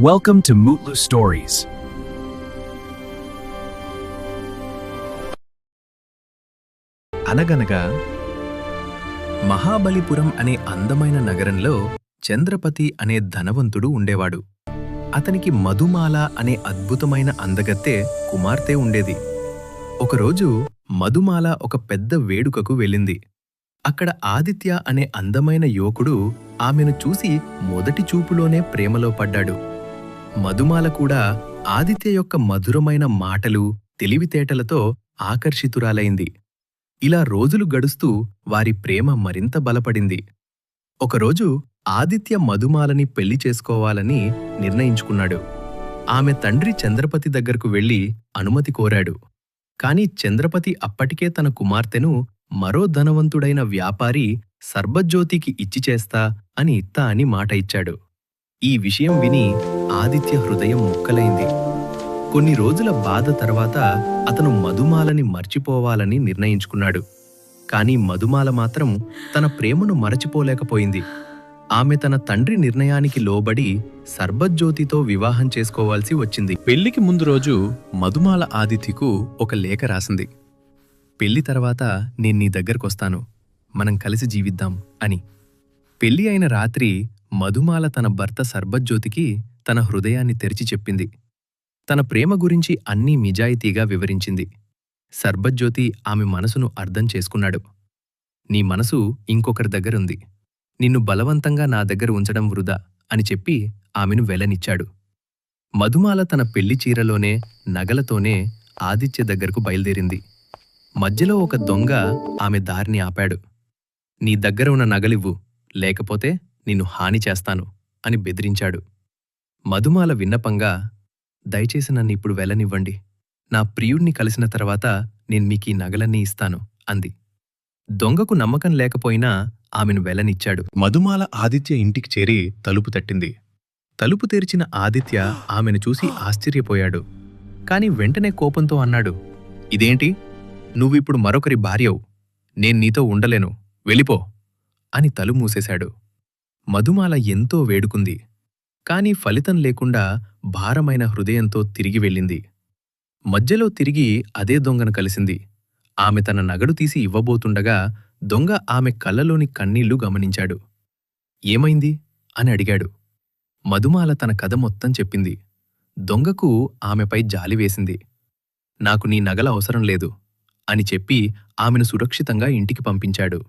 Welcome to Mutlu Stories. అనగనగా మహాబలిపురం అనే అందమైన నగరంలో చంద్రపతి అనే ధనవంతుడు ఉండేవాడు. అతనికి మధుమాల అనే అద్భుతమైన అందగత్తె కుమార్తె ఉండేది. ఒకరోజు మధుమాల ఒక పెద్ద వేడుకకు వెళ్ళింది. అక్కడ ఆదిత్య అనే అందమైన యువకుడు ఆమెను చూసి మొదటి చూపులోనే ప్రేమలో పడ్డాడు. మధుమాల కూడా ఆదిత్య యొక్క మధురమైన మాటలు, తెలివితేటలతో ఆకర్షితురాలైంది. ఇలా రోజులు గడుస్తూ వారి ప్రేమ మరింత బలపడింది. ఒకరోజు ఆదిత్య మధుమాలని పెళ్లి చేసుకోవాలని నిర్ణయించుకున్నాడు. ఆమె తండ్రి చంద్రపతి దగ్గరకు వెళ్లి అనుమతి కోరాడు. కాని చంద్రపతి అప్పటికే తన కుమార్తెను మరో ధనవంతుడైన వ్యాపారి సర్బజ్యోతికి ఇచ్చి చేస్తా అని ఇత్తా అని మాట ఇచ్చాడు. ఈ విషయం విని ఆదిత్య హృదయం ముక్కలైంది. కొన్ని రోజుల బాధ తర్వాత అతను మధుమాలని మర్చిపోవాలని నిర్ణయించుకున్నాడు. కాని మధుమాల మాత్రం తన ప్రేమను మరచిపోలేకపోయింది. ఆమె తన తండ్రి నిర్ణయానికి లోబడి సర్బజ్యోతితో వివాహం చేసుకోవాల్సి వచ్చింది. పెళ్లికి ముందు రోజు మధుమాల ఆదిత్యకు ఒక లేఖ రాసింది. పెళ్లి తర్వాత నేను నీ దగ్గరకొస్తాను, మనం కలిసి జీవిద్దాం అని. పెళ్లి అయిన రాత్రి మధుమాల తన భర్త సర్బజ్యోతికి తన హృదయాన్ని తెరిచి చెప్పింది. తన ప్రేమ గురించి అన్నీ నిజాయితీగా వివరించింది. సర్బజ్యోతి ఆమె మనసును అర్థం చేసుకున్నాడు. నీ మనసు ఇంకొకరి దగ్గరుంది, నిన్ను బలవంతంగా నా దగ్గర ఉంచడం వృధా అని చెప్పి ఆమెను వెళ్లనిచ్చాడు. మధుమాల తన పెళ్లి చీరలోనే నగలతోనే ఆదిత్య దగ్గరకు బయలుదేరింది. మధ్యలో ఒక దొంగ ఆమె దారిని ఆపాడు. నీ దగ్గర ఉన్న నగలివ్వు, లేకపోతే నిన్ను హాని చేస్తాను అని బెదిరించాడు. మధుమాల విన్నపంగా, దయచేసి నన్ను ఇప్పుడు వెళ్ళనివ్వండి, నా ప్రియుణ్ణి కలిసిన తర్వాత నేను మీకీ నగలన్నీ ఇస్తాను అంది. దొంగకు నమ్మకం లేకపోయినా ఆమెను వెళ్ళనిచ్చాడు. మధుమాల ఆదిత్య ఇంటికి చేరి తలుపు తట్టింది. తలుపు తెరిచిన ఆదిత్య ఆమెను చూసి ఆశ్చర్యపోయాడు. కాని వెంటనే కోపంతో అన్నాడు, ఇదేంటి, నువ్విప్పుడు మరొకరి భార్యవు, నేను నీతో ఉండలేను, వెళ్ళిపో అని తలుపు మూసేశాడు. మధుమాల ఎంతో వేడుకుంది. కాని ఫలితం లేకుండా భారమైన హృదయంతో తిరిగి వెళ్ళింది. మధ్యలో తిరిగి అదే దొంగను కలిసింది. ఆమె తన నగడు తీసి ఇవ్వబోతుండగా దొంగ ఆమె కళ్ళలోని కన్నీళ్లు గమనించాడు. ఏమైంది అని అడిగాడు. మధుమాల తన కథ మొత్తం చెప్పింది. దొంగకు ఆమెపై జాలివేసింది. నాకు నీ నగల అవసరం లేదు అని చెప్పి ఆమెను సురక్షితంగా ఇంటికి పంపించాడు.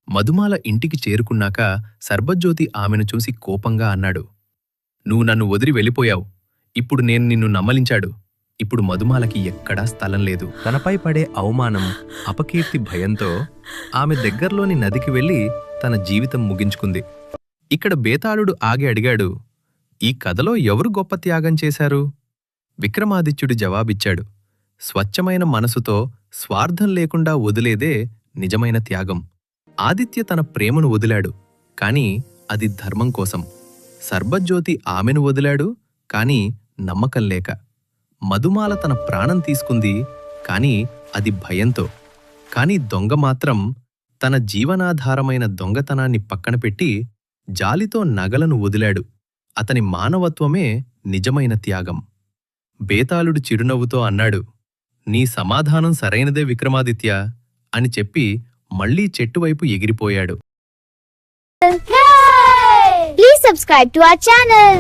మధుమాల ఇంటికి చేరుకున్నాక సర్బజ్యోతి ఆమెను చూసి కోపంగా అన్నాడు, నువ్వు నన్ను వదిలి వెళ్ళిపోయావు, ఇప్పుడు నేను నిన్ను నమ్మలించాడు. ఇప్పుడు మధుమాలకి ఎక్కడా స్థలం లేదు. తనపై పడే అవమానం, అపకీర్తి భయంతో ఆమె దగ్గర్లోని నదికి వెళ్లి తన జీవితం ముగించుకుంది. ఇక్కడ బేతాళుడు ఆగి అడిగాడు, ఈ కథలో ఎవరు గొప్ప త్యాగం చేశారు? విక్రమాదిత్యుడు జవాబిచ్చాడు, స్వచ్ఛమైన మనసుతో స్వార్థం లేకుండా వదిలేదే నిజమైన త్యాగం. ఆదిత్య తన ప్రేమను వదిలాడు, కాని అది ధర్మం కోసం. సర్బజ్యోతి ఆమెను వదిలాడు, కాని నమ్మకం లేక. మధుమాల తన ప్రాణం తీసుకుంది, కాని అది భయంతో. కాని దొంగ మాత్రం తన జీవనాధారమైన దొంగతనాన్ని పక్కన పెట్టి జాలితో నగలను వదిలాడు. అతని మానవత్వమే నిజమైన త్యాగం. బేతాళుడు చిరునవ్వుతో అన్నాడు, నీ సమాధానం సరైనదే విక్రమాదిత్య అని చెప్పి మళ్లీ చెట్టువైపు ఎగిరిపోయాడు. Please subscribe to our channel.